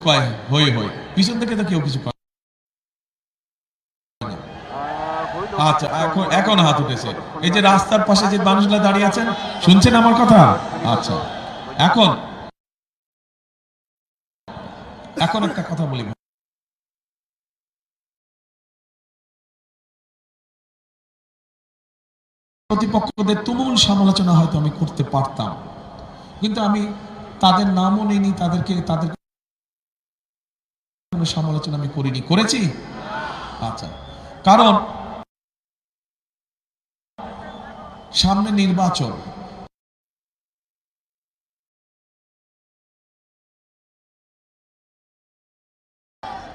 পায় হই হই পিছন থেকে তো কেউ কিছু পায় না। আচ্ছা এখন এখন হাত উঠেছে এই যে রাস্তার পাশে যে মানুষগুলো দাঁড়িয়ে আছেন শুনছেন আমার কথা আচ্ছা এখন এখন একটা কথা বলি প্রতিপক্ষদের তুমুল সমালোচনা হয়তো আমি করতে পারতাম কিন্তু আমি তাদের নামও নিইনি তাদের কোনো সমালোচনা আমি করিনি করেছি আচ্ছা কারণ সামনে নির্বাচন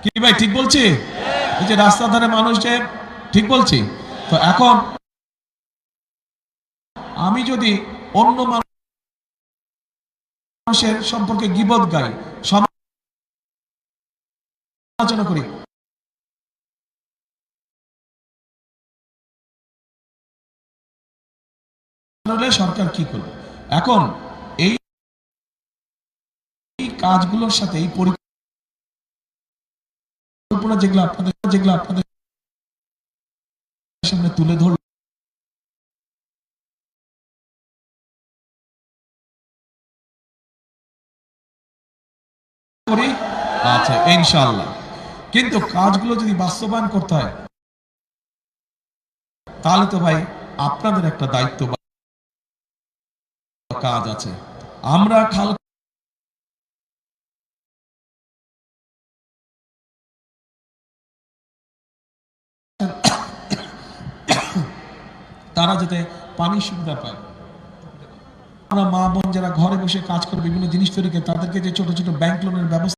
কি ভাই ঠিক বলছি এই যে রাস্তার ধারে মানুষ যে ঠিক বলছি তো এখন আমি যদি অন্য মানুষের সম্পর্কে গীবত গাই সমালোচনা করি তাহলে সরকার কি করবে এখন এই কাজগুলোর সাথে এই পরিকল্পনা যেগুলো আপনাদের সামনে তুলে ধরল করি আচ্ছা ইনশাআল্লাহ কিন্তু কাজগুলো যদি বাস্তবায়ন করতে হয় তাহলে তো ভাই আপনাদের একটা দায়িত্ব বা কাজ আছে আমরা খাল তারা যাতে পানির সুবিধা পায় আমরা মা বোন যারা ঘরে বসে কাজ করে বিভিন্ন জিনিস তৈরি করে তাদেরকে যে ছোট ছোট ব্যাংক লোনের ব্যবস্থা